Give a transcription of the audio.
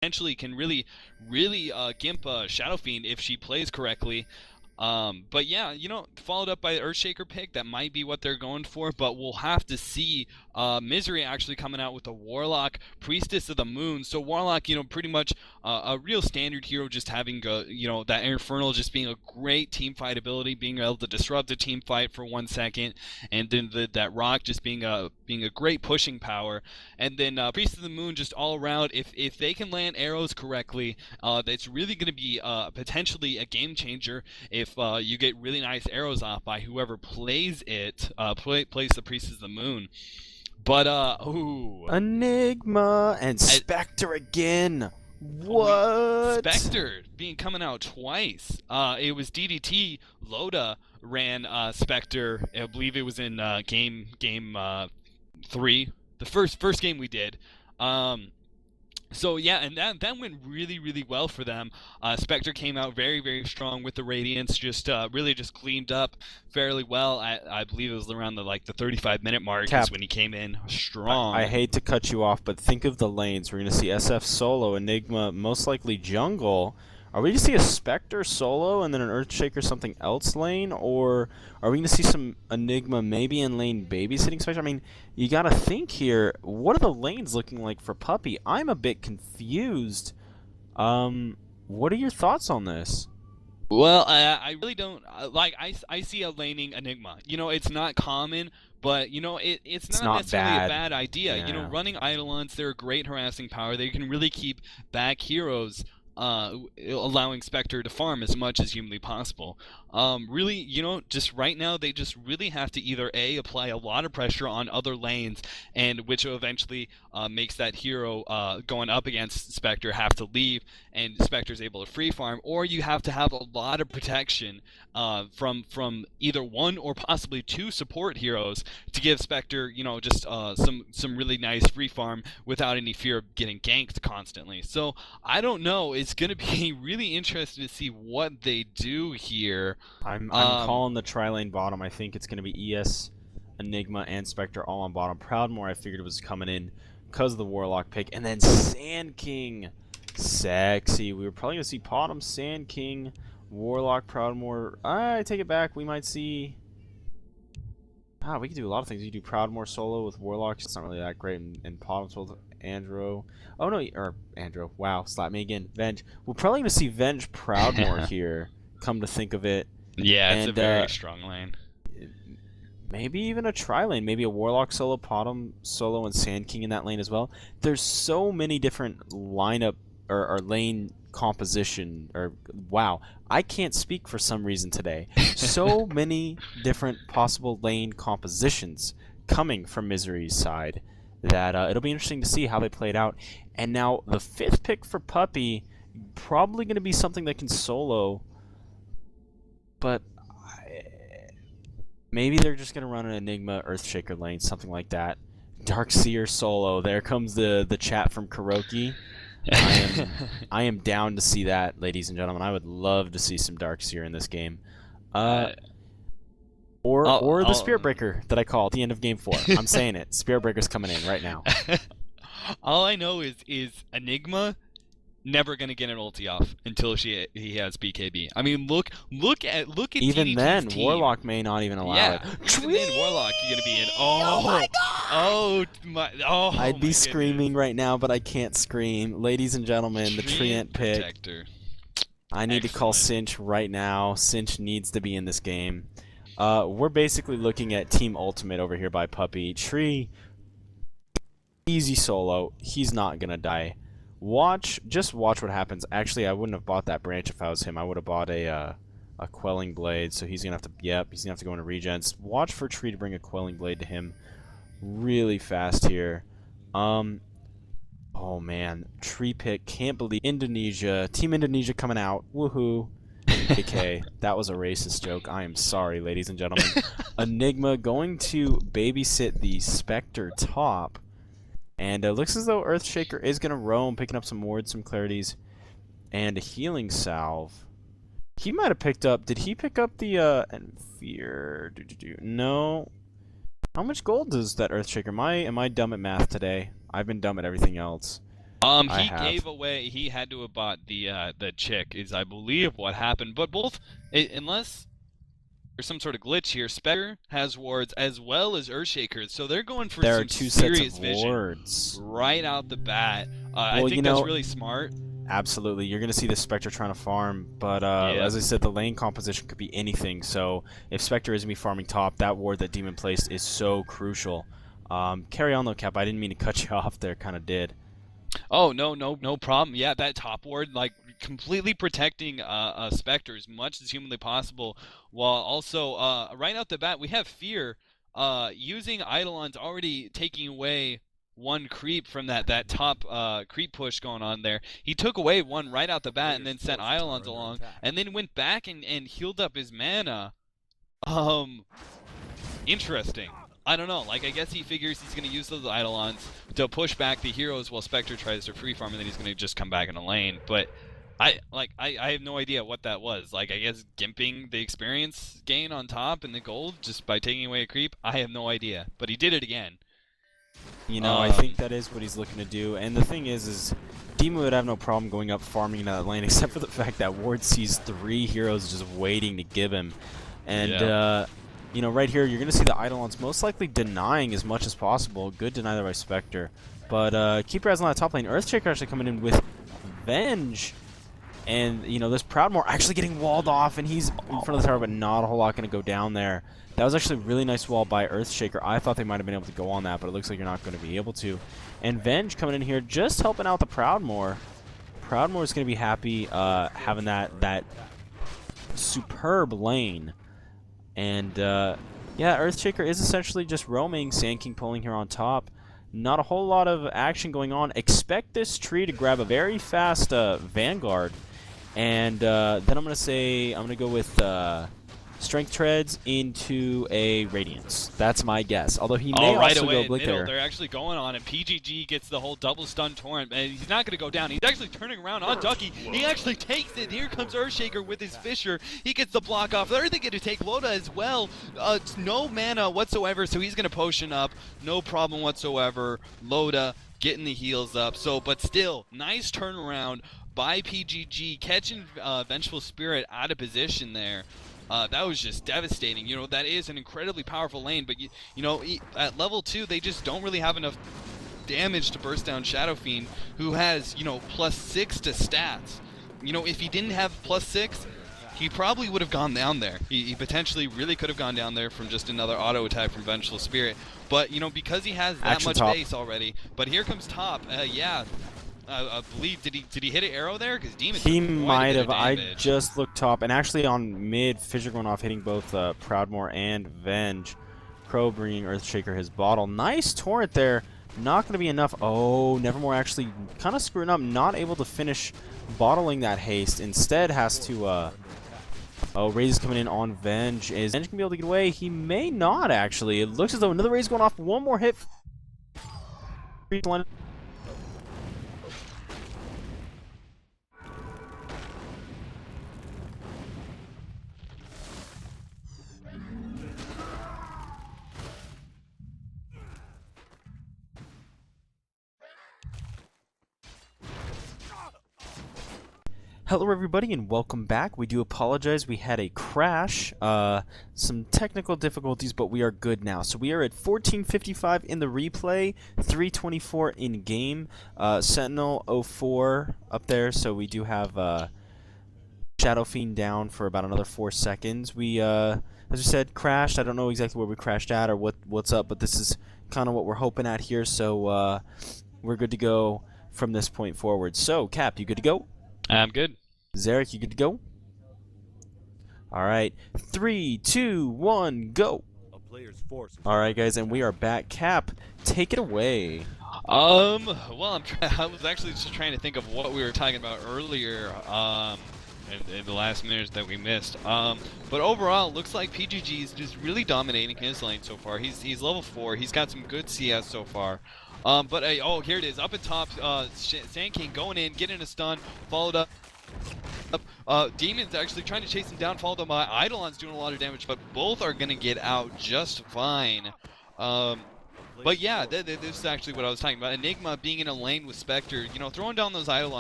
potentially can really gimp Shadow Fiend if she plays correctly. But yeah, followed up by the Earthshaker pick, that might be what they're going for, but we'll have to see. Misery actually coming out with a Warlock, Priestess of the Moon. So Warlock, pretty much a real standard hero, just having, that Infernal just being a great team fight ability, being able to disrupt a team fight for 1 second, and then that Rock just being a great pushing power. And then Priestess of the Moon just all around, if they can land arrows correctly, it's really going to be potentially a game changer if you get really nice arrows off by whoever plays it, plays the Priestess of the Moon. But, ooh. Enigma and Spectre again. What? Spectre coming out twice. It was DDT. Loda ran Spectre. I believe it was in game 3, the first game we did. So yeah, and that went really well for them. Spectre came out very strong with the Radiance, just really just cleaned up fairly well. I believe it was around the 35-minute mark is when he came in strong. I hate to cut you off, but think of the lanes. We're gonna see SF solo, Enigma, most likely jungle. Are we going to see a Spectre solo and then an Earthshaker something else lane? Or are we going to see some Enigma maybe in lane babysitting Spectre? I mean, you got to think here, what are the lanes looking like for Puppey? I'm a bit confused. What are your thoughts on this? Well, I really don't I see a laning Enigma. It's not common, but it's not necessarily a bad idea. Yeah. Running Eidolons, they're a great harassing power. They can really keep back heroes, allowing Spectre to farm as much as humanly possible. Really, just right now they just really have to either apply a lot of pressure on other lanes, and which eventually makes that hero going up against Spectre have to leave, and Spectre's able to free farm, or you have to have a lot of protection from either one or possibly two support heroes to give Spectre, just some really nice free farm without any fear of getting ganked constantly. So I don't know. It's going to be really interesting to see what they do here. I'm calling the tri-lane bottom. I think it's going to be ES, Enigma, and Spectre all on bottom. Proudmoore, I figured it was coming in because of the Warlock pick. And then Sand King. Sexy. We were probably going to see bottom, Sand King, Warlock, Proudmoore. I take it back. We might see... we could do a lot of things. You do Proudmoore solo with Warlock. It's not really that great. And bottoms with Andro. Oh, no. Or Andro. Wow. Slap me again. Venge. We're probably going to see Venge Proudmoore here, come to think of it. Yeah, it's a very strong lane. Maybe even a tri-lane. Maybe a Warlock solo, bottom solo, and Sand King in that lane as well. There's so many different lineup or lane composition. Wow, I can't speak for some reason today. So many different possible lane compositions coming from Misery's side that it'll be interesting to see how they played out. And now the 5th pick for Puppey, probably going to be something that can solo. But maybe they're just going to run an Enigma Earthshaker lane, something like that. Darkseer solo. There comes the chat from Kuroki. I am down to see that, ladies and gentlemen. I would love to see some Darkseer in this game. Or the Spirit Breaker that I call at the end of Game 4. I'm saying it. Spirit Breaker's coming in right now. All I know is Enigma never gonna get an ulti off until he has BKB. I mean, look at even DDT's then, team. Warlock may not even allow it. Even then, Warlock, you're gonna be in. Oh my god! I'd be my screaming goodness. right now, but I can't scream. Ladies and gentlemen, the Treant pick. Protector. I need to call Cinch right now. Cinch needs to be in this game. We're basically looking at Team Ultimate over here by Puppey. Tree, easy solo. He's not gonna die. Just watch what happens. Actually, I wouldn't have bought that branch if I was him. I would have bought a Quelling Blade, so he's gonna have to. Yep, he's gonna have to go into regens. Watch for Tree to bring a Quelling Blade to him really fast here. Oh man, Tree pick. Can't believe Indonesia. Team Indonesia coming out. Woohoo. Okay, that was a racist joke. I am sorry, ladies and gentlemen. Enigma going to babysit the Spectre top. And it looks as though Earthshaker is going to roam, picking up some wards, some clarities, and a healing salve. He might have picked up... Did he pick up the... Fear... No. How much gold does that Earthshaker? Am I dumb at math today? I've been dumb at everything else. He gave away. He had to have bought the chick, is I believe what happened. But both, unless there's some sort of glitch here, Spectre has wards as well as Earthshakers, so they're going for There some are two serious sets of vision wards right out the bat. I Well, think you that's know, really smart. absolutely. You're going to see the Spectre trying to farm, but Yeah. as I said, the lane composition could be anything. So if Spectre is going to be farming top, that ward that Demon placed is so crucial. Carry on though, Cap. I didn't mean to cut you off there. Kind of did. Oh, no problem. Yeah, that top ward, like, completely protecting Spectre as much as humanly possible, while also, right out the bat, we have Fear using Eidolon's already taking away one creep from that top creep push going on there. He took away one right out the bat and then sent Eidolons along, and then went back and healed up his mana. Interesting. I don't know, like, I guess he figures he's going to use those Eidolons to push back the heroes while Spectre tries to free farm, and then he's going to just come back in a lane. But I have no idea what that was. Like, I guess gimping the experience gain on top and the gold just by taking away a creep? I have no idea. But he did it again. You know, I think that is what he's looking to do. And the thing is Demon would have no problem going up farming in that lane, except for the fact that Ward sees 3 heroes just waiting to give him. And, you know, right here, you're going to see the Eidolons most likely denying as much as possible. Good deny there by Spectre. But keep your eyes on that top lane. Earthshaker actually coming in with Venge. And, you know, this Proudmoore actually getting walled off, and he's in front of the tower, but not a whole lot going to go down there. That was actually a really nice wall by Earthshaker. I thought they might have been able to go on that, but it looks like you're not going to be able to. And Venge coming in here just helping out the Proudmoore. Proudmoore is going to be happy having that superb lane. And, yeah, Earthshaker is essentially just roaming. Sand King pulling here on top. Not a whole lot of action going on. Expect this tree to grab a very fast Vanguard. And then I'm going to go with Strength Treads into a Radiance. That's my guess. Although he may right also away go Blink there. They're actually going on, and PGG gets the whole double stun torrent, and he's not going to go down. He's actually turning around on Ducky. He actually takes it. Here comes Earthshaker with his Fissure. He gets the block off. They're going to take Loda as well. No mana whatsoever, so he's going to potion up. No problem whatsoever. Loda getting the heals up. So, but still, nice turnaround by PGG, catching Vengeful Spirit out of position there. That was just devastating. You know, that is an incredibly powerful lane, but you know, at level 2, they just don't really have enough damage to burst down Shadow Fiend, who has, you know, +6 to stats. You know, if he didn't have +6, he probably would have gone down there. He potentially really could have gone down there from just another auto attack from Vengeful Spirit. But, you know, because he has that much base already. But here comes top. Yeah. I believe, did he hit an arrow there? Because Demon. He might have. I just looked top, and actually on mid, Fissure going off, hitting both Proudmoore and Venge. Crow bringing Earthshaker his bottle. Nice torrent there. Not going to be enough. Oh, Nevermore actually kind of screwing up. Not able to finish bottling that haste. Instead has to. Oh, Raze is coming in on Venge. Is Venge going to be able to get away? He may not, actually. It looks as though another Raze going off. One more hit. Hello everybody and welcome back. We do apologize, we had a crash, some technical difficulties, but we are good now. So we are at 1455 in the replay, 324 in game, Sentinel 04 up there, so we do have Shadow Fiend down for about another 4 seconds. We, as we said, crashed. I don't know exactly where we crashed at or what's up, but this is kind of what we're hoping at here, so we're good to go from this point forward. So, Cap, you good to go? I'm good. Zerak, you good to go? Alright. 3, 2, 1, go! Alright, guys, and we are back. Cap, take it away. Well, I was actually just trying to think of what we were talking about earlier, in the last minutes that we missed. But overall, it looks like PGG is just really dominating his lane so far. He's level 4. He's got some good CS so far. But oh, here it is, up at top. Sand King going in, getting a stun, followed up. Demon's actually trying to chase him down, followed up by Eidolon's doing a lot of damage, but both are gonna get out just fine. But yeah, this is actually what I was talking about. Enigma being in a lane with Spectre, you know, throwing down those Eidolons